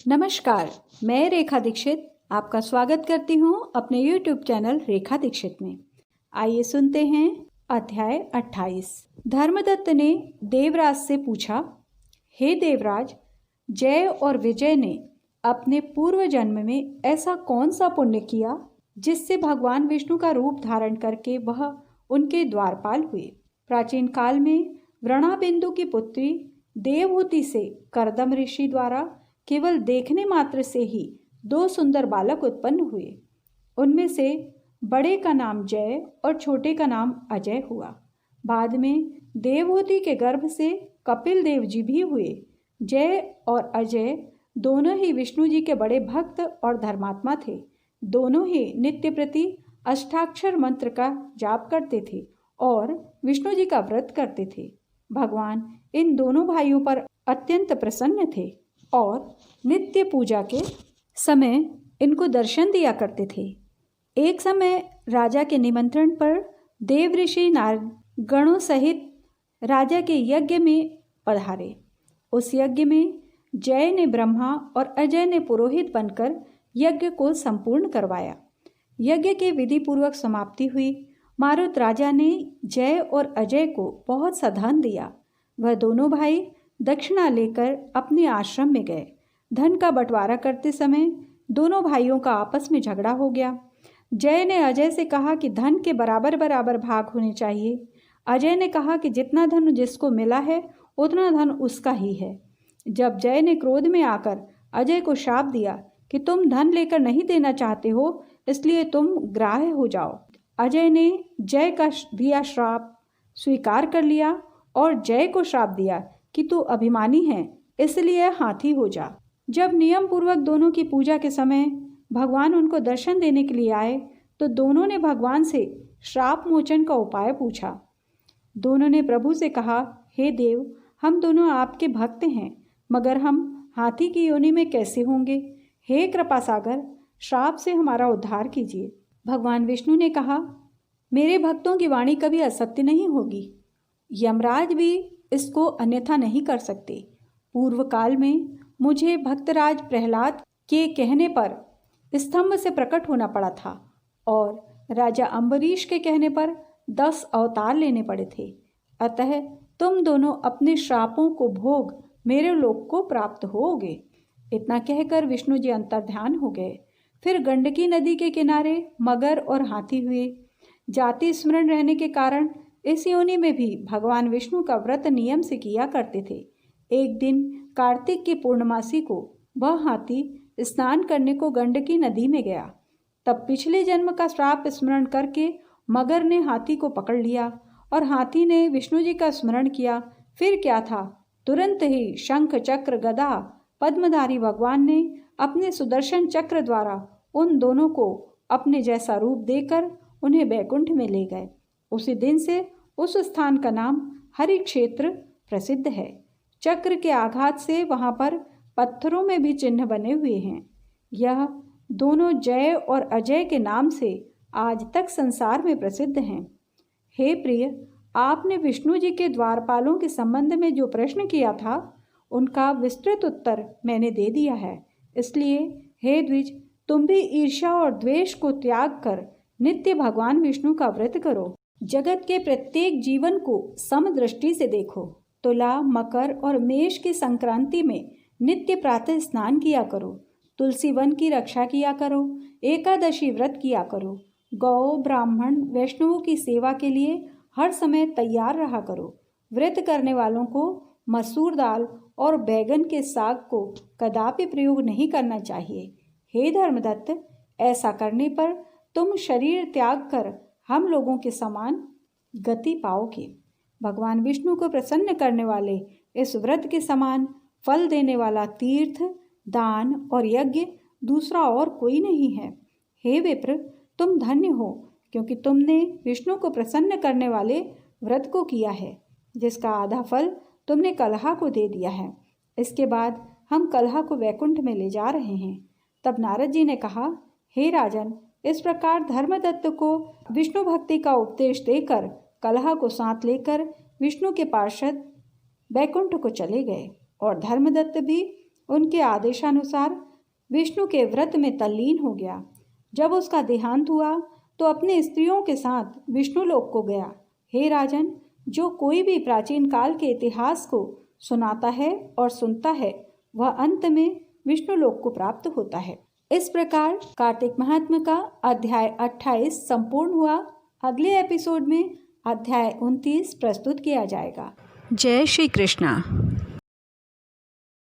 नमस्कार, मैं रेखा दीक्षित आपका स्वागत करती हूँ अपने YouTube चैनल रेखा दीक्षित में। आइए सुनते हैं अध्याय 28। धर्मदत्त ने देवराज से पूछा, हे देवराज, जय और विजय ने अपने पूर्व जन्म में ऐसा कौन सा पुण्य किया जिससे भगवान विष्णु का रूप धारण करके वह उनके द्वारपाल हुए। प्राचीन काल में व्रणाबिंदु की पुत्री देवहूति से कर्दम ऋषि द्वारा केवल देखने मात्र से ही 2 सुंदर बालक उत्पन्न हुए। उनमें से बड़े का नाम जय और छोटे का नाम अजय हुआ। बाद में देवहूति के गर्भ से कपिल देव जी भी हुए। जय और अजय दोनों ही विष्णु जी के बड़े भक्त और धर्मात्मा थे। दोनों ही नित्य प्रति अष्टाक्षर मंत्र का जाप करते थे और विष्णु जी का व्रत करते थे। भगवान इन दोनों भाइयों पर अत्यंत प्रसन्न थे और नित्य पूजा के समय इनको दर्शन दिया करते थे। एक समय राजा के निमंत्रण पर देव ऋषि नारद गणों सहित राजा के यज्ञ में पधारे। उस यज्ञ में जय ने ब्रह्मा और अजय ने पुरोहित बनकर यज्ञ को संपूर्ण करवाया। यज्ञ के विधि पूर्वक समाप्ति हुई। मारुत राजा ने जय और अजय को बहुत सा धन दिया। वह दोनों भाई दक्षिणा लेकर अपने आश्रम में गए। धन का बंटवारा करते समय दोनों भाइयों का आपस में झगड़ा हो गया। जय ने अजय से कहा कि धन के बराबर बराबर भाग होने चाहिए। अजय ने कहा कि जितना धन जिसको मिला है उतना धन उसका ही है। जब जय ने क्रोध में आकर अजय को शाप दिया कि तुम धन लेकर नहीं देना चाहते हो, इसलिए तुम ग्राह्य हो जाओ। अजय ने जय का दिया श्राप स्वीकार कर लिया और जय को श्राप दिया कि तू अभिमानी है, इसलिए हाथी हो जा। जब नियम पूर्वक दोनों की पूजा के समय भगवान उनको दर्शन देने के लिए आए तो दोनों ने भगवान से श्राप मोचन का उपाय पूछा। दोनों ने प्रभु से कहा, हे देव, हम दोनों आपके भक्त हैं, मगर हम हाथी की योनि में कैसे होंगे? हे कृपा सागर, श्राप से हमारा उद्धार कीजिए। भगवान विष्णु ने कहा, मेरे भक्तों की वाणी कभी असत्य नहीं होगी। यमराज भी इसको अन्यथा नहीं कर सकते। पूर्व काल में मुझे भक्तराज प्रहलाद के कहने पर स्तंभ से प्रकट होना पड़ा था और राजा अम्बरीश के कहने पर 10 अवतार लेने पड़े थे। अतः तुम दोनों अपने श्रापों को भोग मेरे लोक को प्राप्त होगे। इतना कहकर विष्णु जी अंतर्ध्यान हो गए। फिर गंडकी नदी के किनारे मगर और हाथी हुए। जाति स्मरण रहने के कारण इस योनि में भी भगवान विष्णु का व्रत नियम से किया करते थे। एक दिन कार्तिक की पूर्णमासी को वह हाथी स्नान करने को गंडकी नदी में गया। तब पिछले जन्म का श्राप स्मरण करके मगर ने हाथी को पकड़ लिया और हाथी ने विष्णु जी का स्मरण किया। फिर क्या था, तुरंत ही शंख चक्र गदा पद्मधारी भगवान ने अपने सुदर्शन चक्र द्वारा उन दोनों को अपने जैसा रूप देकर उन्हें बैकुंठ में ले गए। उसी दिन से उस स्थान का नाम हरि क्षेत्र प्रसिद्ध है। चक्र के आघात से वहां पर पत्थरों में भी चिन्ह बने हुए हैं। यह दोनों जय और अजय के नाम से आज तक संसार में प्रसिद्ध हैं। हे प्रिय, आपने विष्णु जी के द्वारपालों के संबंध में जो प्रश्न किया था उनका विस्तृत उत्तर मैंने दे दिया है। इसलिए हे द्विज, तुम भी ईर्ष्या और द्वेष को त्याग कर नित्य भगवान विष्णु का व्रत करो। जगत के प्रत्येक जीवन को समदृष्टि से देखो। तुला, मकर और मेष की संक्रांति में नित्य प्रातः स्नान किया करो। तुलसी वन की रक्षा किया करो। एकादशी व्रत किया करो। गौ, ब्राह्मण, वैष्णवों की सेवा के लिए हर समय तैयार रहा करो। व्रत करने वालों को मसूर दाल और बैगन के साग को कदापि प्रयोग नहीं करना चाहिए। हे धर्मदत्त, ऐसा करने पर तुम शरीर त्याग कर हम लोगों के समान गति पाओगे। भगवान विष्णु को प्रसन्न करने वाले इस व्रत के समान फल देने वाला तीर्थ, दान और यज्ञ दूसरा और कोई नहीं है। हे विप्र, तुम धन्य हो, क्योंकि तुमने विष्णु को प्रसन्न करने वाले व्रत को किया है, जिसका आधा फल तुमने कलहा को दे दिया है। इसके बाद हम कलहा को वैकुंठ में ले जा रहे हैं। तब नारद जी ने कहा, हे राजन, इस प्रकार धर्मदत्त को विष्णु भक्ति का उपदेश देकर कलहा को साथ लेकर विष्णु के पार्षद बैकुंठ को चले गए और धर्मदत्त भी उनके आदेशानुसार विष्णु के व्रत में तल्लीन हो गया। जब उसका देहांत हुआ तो अपने स्त्रियों के साथ विष्णु लोक को गया। हे राजन, जो कोई भी प्राचीन काल के इतिहास को सुनाता है और सुनता है वह अंत में विष्णु लोक को प्राप्त होता है। इस प्रकार कार्तिक महात्म्य का अध्याय 28 संपूर्ण हुआ। अगले एपिसोड में अध्याय 29 प्रस्तुत किया जाएगा। जय श्री कृष्णा।